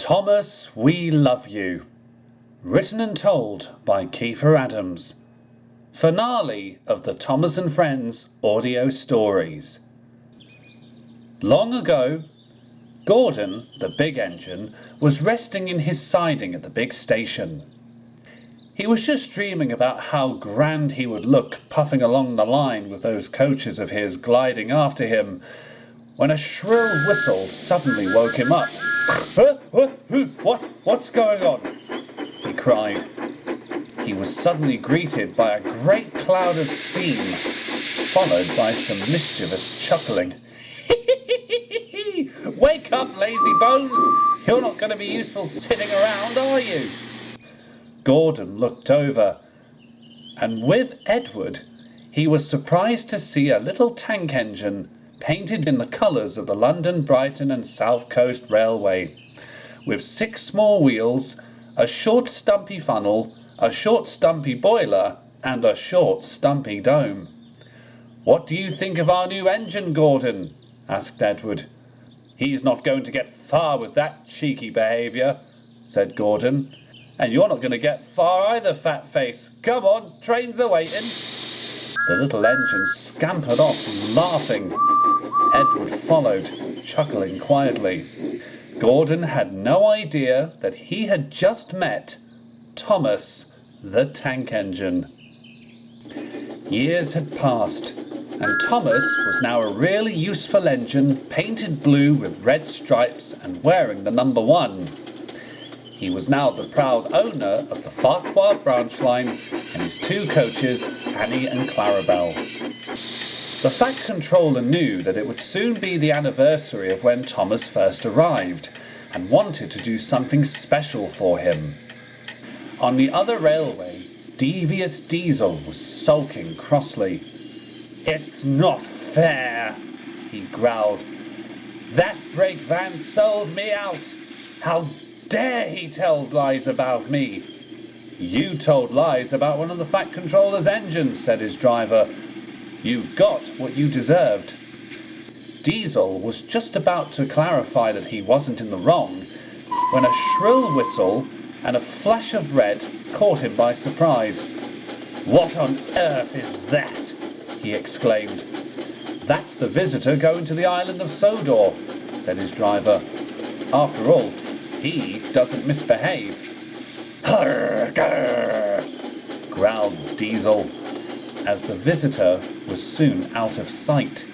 Thomas, We Love You. Written and told by Kiefer Adams. Finale of the Thomas and Friends audio stories. Long ago, Gordon, the big engine, was resting in his siding at the big station. He was just dreaming about how grand he would look puffing along the line with those coaches of his gliding after him, when a shrill whistle suddenly woke him up. What's going on? He cried. He was suddenly greeted by a great cloud of steam, followed by some mischievous chuckling. Wake up, lazy bones! You're not going to be useful sitting around, are you? Gordon looked over, and with Edward, he was surprised to see a little tank engine painted in the colours of the London, Brighton and South Coast Railway, with 6 small wheels, a short stumpy funnel, a short stumpy boiler and a short stumpy dome. "What do you think of our new engine, Gordon?" asked Edward. "He's not going to get far with that cheeky behaviour," said Gordon. "And you're not going to get far either, fat face. Come on, trains are waiting." The little engine scampered off, laughing. Edward followed, chuckling quietly. Gordon had no idea that he had just met Thomas, the tank engine. Years had passed, and Thomas was now a really useful engine, painted blue with red stripes and wearing the number 1. He was now the proud owner of the Farquhar branch line and his 2 coaches, Annie and Clarabelle. The Fat Controller knew that it would soon be the anniversary of when Thomas first arrived, and wanted to do something special for him. On the other railway, devious Diesel was sulking crossly. "It's not fair," he growled. "That brake van sold me out. How dare he tell lies about me?" "You told lies about one of the Fat Controller's engines," said his driver. "You got what you deserved." Diesel was just about to clarify that he wasn't in the wrong when a shrill whistle and a flash of red caught him by surprise. "What on earth is that?" he exclaimed. "That's the visitor going to the island of Sodor," said his driver. "After all, he doesn't misbehave." "Grr, grr," growled Diesel, as the visitor was soon out of sight.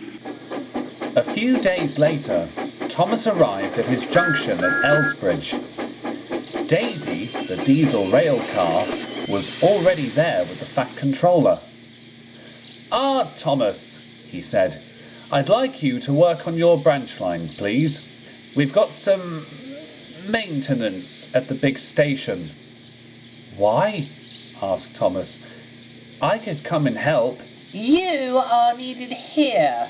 A few days later, Thomas arrived at his junction at Elsbridge. Daisy, the diesel rail car, was already there with the Fat Controller. "Ah, Thomas," he said, "I'd like you to work on your branch line, please. We've got some maintenance at the big station." "Why?" asked Thomas. "I could come and help." "You are needed here,"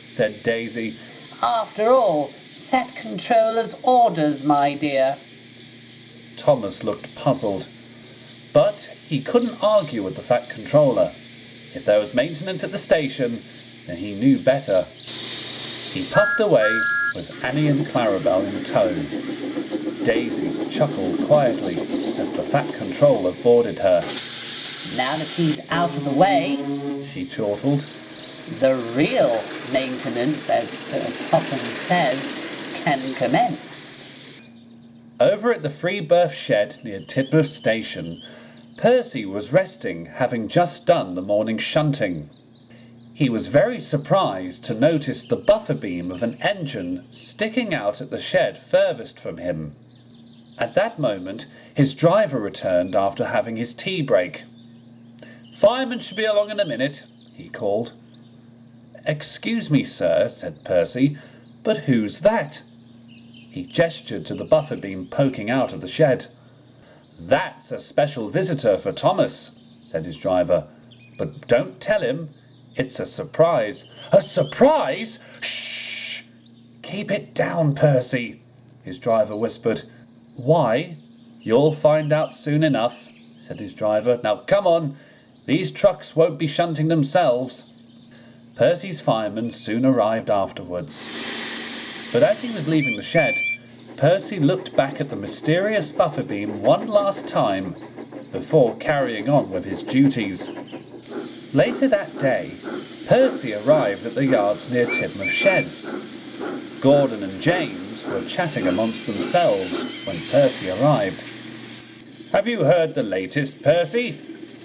said Daisy. "After all, Fat Controller's orders, my dear." Thomas looked puzzled, but he couldn't argue with the Fat Controller. If there was maintenance at the station, then he knew better. He puffed away with Annie and Clarabelle in tow. Daisy chuckled quietly as the Fat Controller boarded her. "Now that he's out of the way," she chortled, "the real maintenance, as Sir Topham says, can commence." Over at the free berth shed near Tidmouth Station, Percy was resting, having just done the morning shunting. He was very surprised to notice the buffer beam of an engine sticking out at the shed furthest from him. At that moment, his driver returned after having his tea break. "Fireman should be along in a minute," he called. "Excuse me, sir," said Percy, "but who's that?" He gestured to the buffer beam poking out of the shed. "That's a special visitor for Thomas," said his driver. "But don't tell him. It's a surprise." "A surprise? Shh! Keep it down, Percy," his driver whispered. "Why? You'll find out soon enough," said his driver. "Now come on. These trucks won't be shunting themselves." Percy's fireman soon arrived afterwards. But as he was leaving the shed, Percy looked back at the mysterious buffer beam one last time before carrying on with his duties. Later that day, Percy arrived at the yards near Tidmouth Sheds. Gordon and James were chatting amongst themselves when Percy arrived. "Have you heard the latest, Percy?"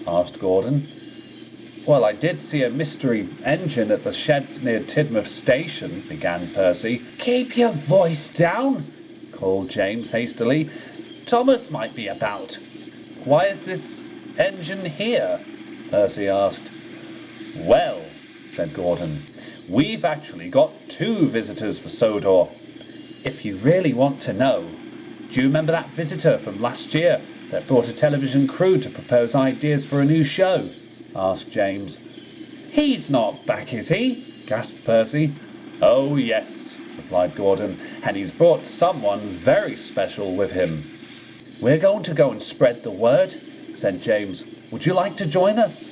asked Gordon. "Well, I did see a mystery engine at the sheds near Tidmouth Station," began Percy. "Keep your voice down," called James hastily. "Thomas might be about." "Why is this engine here?" Percy asked. "Well," said Gordon, "we've actually got 2 visitors for Sodor. If you really want to know, do you remember that visitor from last year that brought a television crew to propose ideas for a new show?" asked James. "He's not back, is he?" gasped Percy. "Oh yes," replied Gordon, "and he's brought someone very special with him." "We're going to go and spread the word," said James. "Would you like to join us?"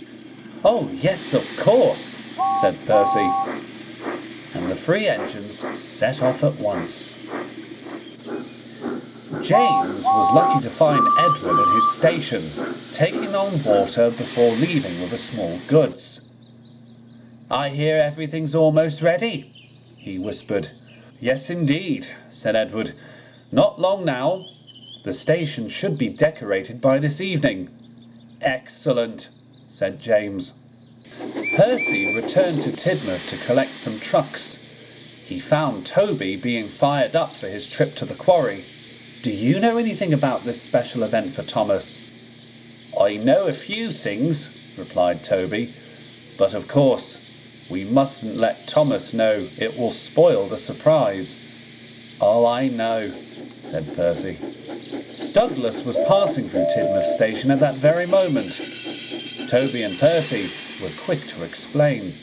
"Oh yes, of course," said Percy. And the 3 engines set off at once. James was lucky to find Edward at his station, taking on water before leaving with the small goods. "I hear everything's almost ready," he whispered. "Yes, indeed," said Edward. "Not long now. The station should be decorated by this evening." "Excellent," said James. Percy returned to Tidmouth to collect some trucks. He found Toby being fired up for his trip to the quarry. "Do you know anything about this special event for Thomas?" "I know a few things," replied Toby, "but of course we mustn't let Thomas know. It will spoil the surprise." "Oh, I know," said Percy. Douglas was passing through Tidmouth Station at that very moment. Toby and Percy were quick to explain.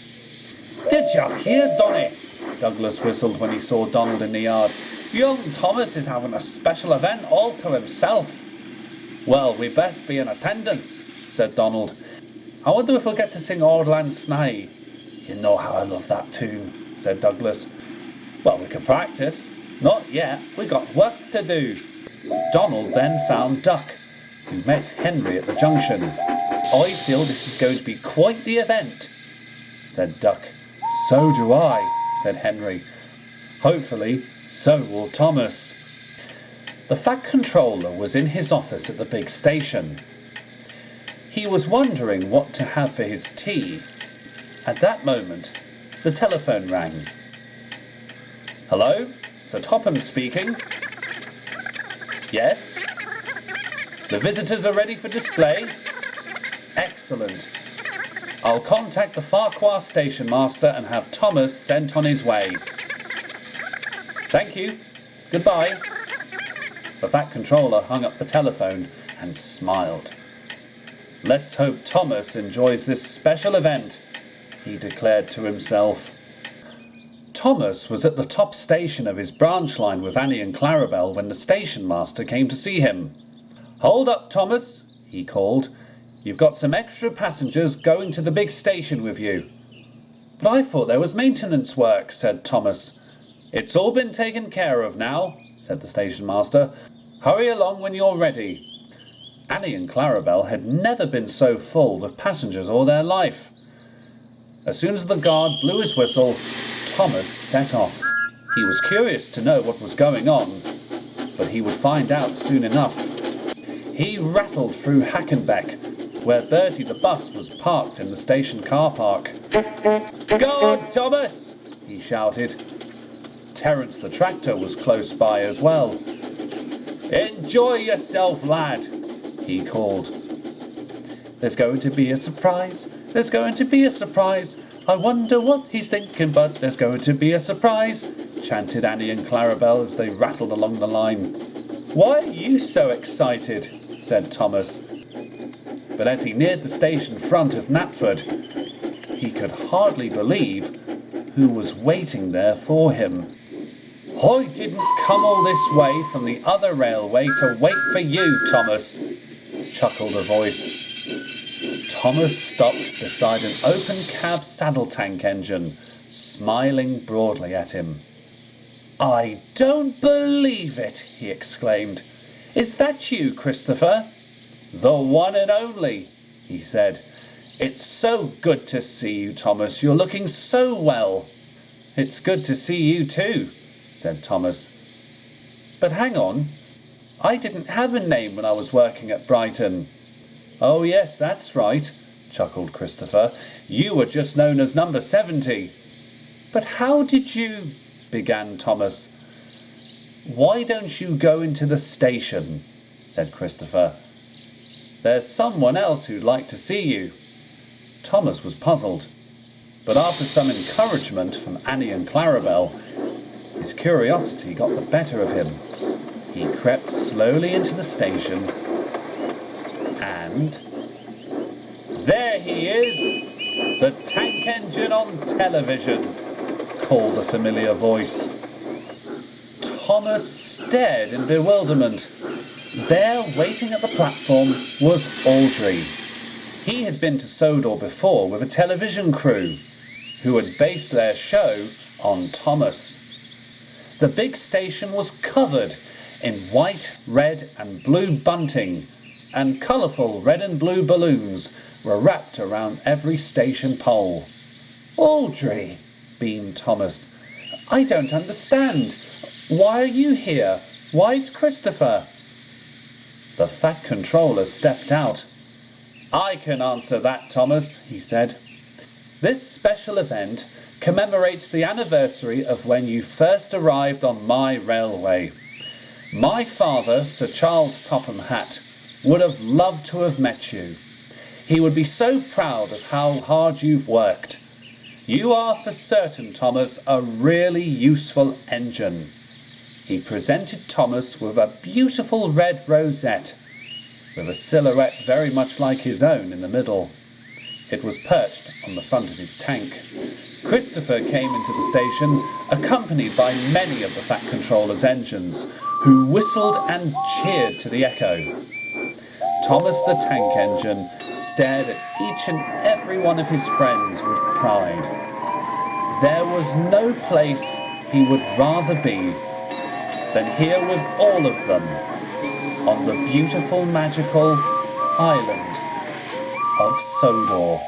"Did you hear, Donny?" Douglas whistled when he saw Donald in the yard. "Young Thomas is having a special event all to himself." "Well, we best be in attendance," said Donald. "I wonder if we'll get to sing Auld Lang Syne." "You know how I love that tune," said Douglas. "Well, we could practice." "Not yet, we got work to do." Donald then found Duck, who met Henry at the junction. "I feel this is going to be quite the event," said Duck. "So do I," said Henry. "Hopefully, so will Thomas." The Fat Controller was in his office at the big station. He was wondering what to have for his tea. At that moment, the telephone rang. "Hello, Sir Topham speaking." "Yes." "The visitors are ready for display?" "Excellent. I'll contact the Farquhar station master and have Thomas sent on his way." "Thank you. Goodbye." The Fat Controller hung up the telephone and smiled. "Let's hope Thomas enjoys this special event," he declared to himself. Thomas was at the top station of his branch line with Annie and Clarabel when the station master came to see him. "Hold up, Thomas," he called. "You've got some extra passengers going to the big station with you." "But I thought there was maintenance work," said Thomas. "It's all been taken care of now," said the station master. "Hurry along when you're ready." Annie and Clarabel had never been so full with passengers all their life. As soon as the guard blew his whistle, Thomas set off. He was curious to know what was going on, but he would find out soon enough. He rattled through Hackenbeck, where Bertie the bus was parked in the station car park. "Guard, Thomas!" he shouted. Terence the tractor was close by as well. "Enjoy yourself, lad," he called. "There's going to be a surprise. There's going to be a surprise. I wonder what he's thinking, but there's going to be a surprise," chanted Annie and Clarabel as they rattled along the line. "Why are you so excited?" said Thomas. But as he neared the station front of Knapford, he could hardly believe who was waiting there for him. "I didn't come all this way from the other railway to wait for you, Thomas," chuckled a voice. Thomas stopped beside an open cab saddle tank engine, smiling broadly at him. "I don't believe it," he exclaimed. "Is that you, Christopher?" "The one and only," he said. "It's so good to see you, Thomas. You're looking so well." "It's good to see you too," said Thomas. "But hang on, I didn't have a name when I was working at Brighton." "Oh yes, that's right," chuckled Christopher. "You were just known as number 70. "But how did you—" began Thomas. "Why don't you go into the station?" said Christopher. "There's someone else who'd like to see you." Thomas was puzzled, but after some encouragement from Annie and Clarabel, his curiosity got the better of him. He crept slowly into the station, and there he is, the tank engine on television, called a familiar voice. Thomas stared in bewilderment. There, waiting at the platform, was Audrey. He had been to Sodor before with a television crew, who had based their show on Thomas. The big station was covered in white, red and blue bunting, and colourful red and blue balloons were wrapped around every station pole. "Audrey," beamed Thomas, "I don't understand. Why are you here? Why's Christopher?" The Fat Controller stepped out. "I can answer that, Thomas," he said. "This special event commemorates the anniversary of when you first arrived on my railway. My father, Sir Charles Topham Hatt, would have loved to have met you. He would be so proud of how hard you've worked. You are for certain, Thomas, a really useful engine." He presented Thomas with a beautiful red rosette, with a silhouette very much like his own in the middle. It was perched on the front of his tank. Christopher came into the station, accompanied by many of the Fat Controller's engines, who whistled and cheered to the echo. Thomas the Tank Engine stared at each and every one of his friends with pride. There was no place he would rather be than here with all of them on the beautiful magical island of Sodor.